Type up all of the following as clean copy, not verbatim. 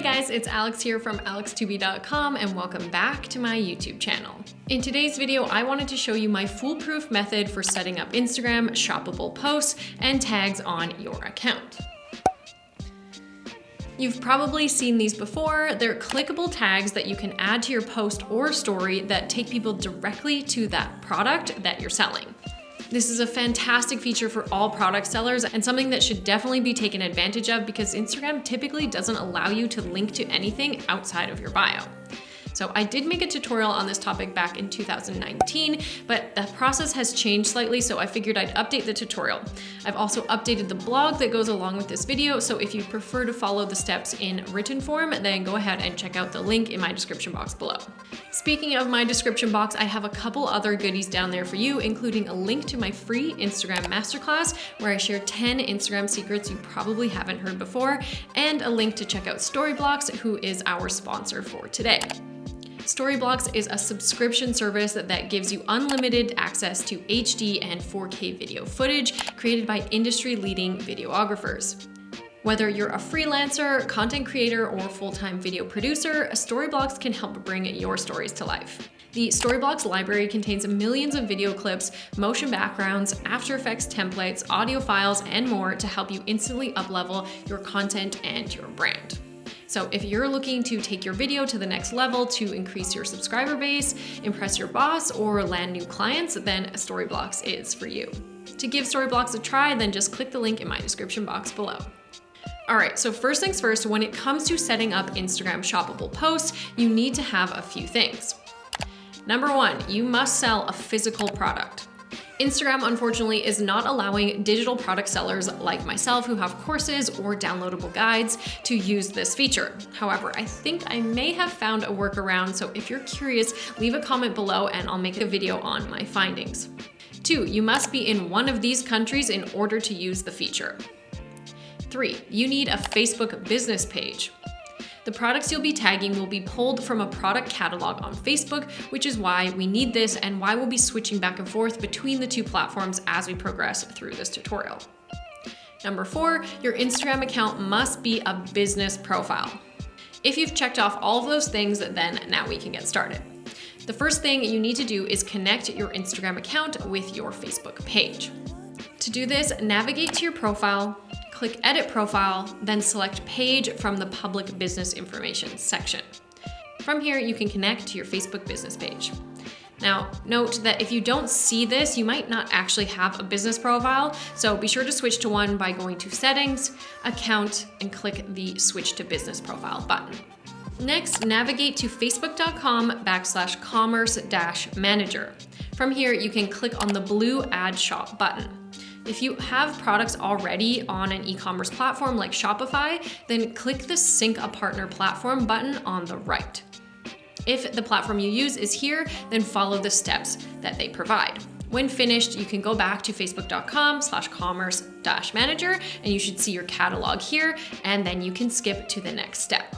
guys, it's Alex here from alextubi.com and welcome back to my YouTube channel. In today's video, I wanted to show you my foolproof method for setting up Instagram shoppable posts and tags on your account. You've probably seen these before. They're clickable tags that you can add to your post or story that take people directly to that product that you're selling. This is a fantastic feature for all product sellers and something that should definitely be taken advantage of because Instagram typically doesn't allow you to link to anything outside of your bio. So I did make a tutorial on this topic back in 2019, but the process has changed slightly, so I figured I'd update the tutorial. I've also updated the blog that goes along with this video, so if you prefer to follow the steps in written form, then go ahead and check out the link in my description box below. Speaking of my description box, I have a couple other goodies down there for you, including a link to my free Instagram masterclass where I share 10 Instagram secrets you probably haven't heard before, and a link to check out StoryBlocks, who is our sponsor for today. StoryBlocks is a subscription service that gives you unlimited access to HD and 4K video footage created by industry-leading videographers. Whether you're a freelancer, content creator, or full-time video producer, StoryBlocks can help bring your stories to life. The StoryBlocks library contains millions of video clips, motion backgrounds, After Effects templates, audio files, and more to help you instantly up-level your content and your brand. So if you're looking to take your video to the next level to increase your subscriber base, impress your boss, or land new clients, then StoryBlocks is for you. To give StoryBlocks a try, then just click the link in my description box below. All right, so first things first, when it comes to setting up Instagram shoppable posts, you need to have a few things. Number one, you must sell a physical product. Instagram, unfortunately, is not allowing digital product sellers like myself who have courses or downloadable guides to use this feature. However, I think I may have found a workaround, so if you're curious, leave a comment below and I'll make a video on my findings. 2, you must be in one of these countries in order to use the feature. 3, you need a Facebook business page. The products you'll be tagging will be pulled from a product catalog on Facebook, which is why we need this and why we'll be switching back and forth between the two platforms as we progress through this tutorial. Number 4, your Instagram account must be a business profile. If you've checked off all of those things, then now we can get started. The first thing you need to do is connect your Instagram account with your Facebook page. To do this, navigate to your profile, click Edit Profile, then select Page from the Public Business Information section. From here, you can connect to your Facebook business page. Now, note that if you don't see this, you might not actually have a business profile, so be sure to switch to one by going to Settings, Account, and click the Switch to Business Profile button. Next, navigate to facebook.com/commerce-manager. From here, you can click on the blue Add Shop button. If you have products already on an e-commerce platform like Shopify, then click the Sync a Partner Platform button on the right. If the platform you use is here, then follow the steps that they provide. When finished, you can go back to facebook.com/commerce-manager and you should see your catalog here, and then you can skip to the next step.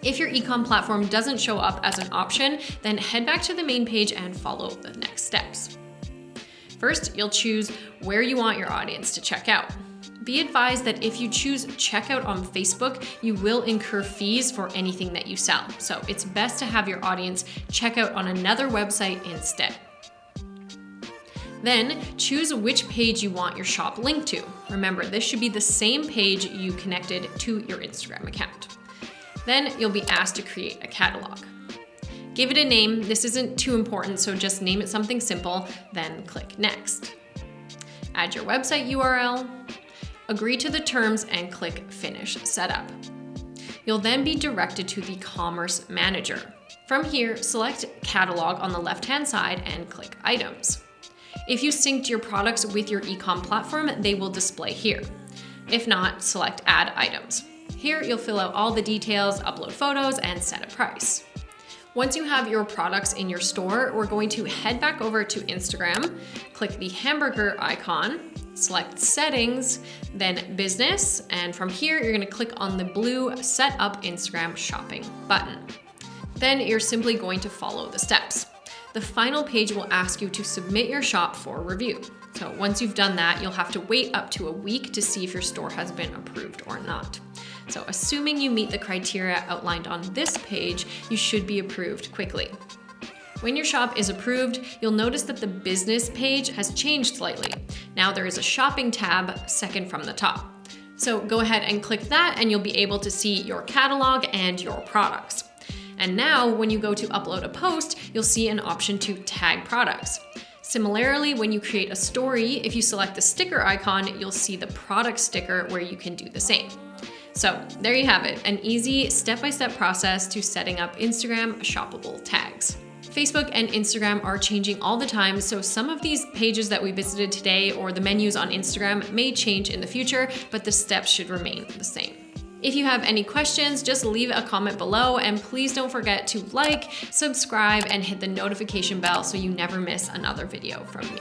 If your e-com platform doesn't show up as an option, then head back to the main page and follow the next steps. First, you'll choose where you want your audience to check out. Be advised that if you choose checkout on Facebook, you will incur fees for anything that you sell. So it's best to have your audience check out on another website instead. Then choose which page you want your shop linked to. Remember, this should be the same page you connected to your Instagram account. Then you'll be asked to create a catalog. Give it a name. This isn't too important, so just name it something simple, then click Next. Add your website URL, agree to the terms, and click Finish Setup. You'll then be directed to the Commerce Manager. From here, select Catalog on the left-hand side and click Items. If you synced your products with your e-com platform, they will display here. If not, select Add Items. Here, you'll fill out all the details, upload photos, and set a price. Once you have your products in your store, we're going to head back over to Instagram, click the hamburger icon, select Settings, then Business, and from here, you're gonna click on the blue Set Up Instagram Shopping button. Then you're simply going to follow the steps. The final page will ask you to submit your shop for review. So once you've done that, you'll have to wait up to a week to see if your store has been approved or not. So assuming you meet the criteria outlined on this page, you should be approved quickly. When your shop is approved, you'll notice that the business page has changed slightly. Now there is a shopping tab second from the top. So go ahead and click that and you'll be able to see your catalog and your products. And now when you go to upload a post, you'll see an option to tag products. Similarly, when you create a story, if you select the sticker icon, you'll see the product sticker where you can do the same. So there you have it, an easy step-by-step process to setting up Instagram shoppable tags. Facebook and Instagram are changing all the time, so some of these pages that we visited today or the menus on Instagram may change in the future, but the steps should remain the same. If you have any questions, just leave a comment below, and please don't forget to like, subscribe, and hit the notification bell so you never miss another video from me.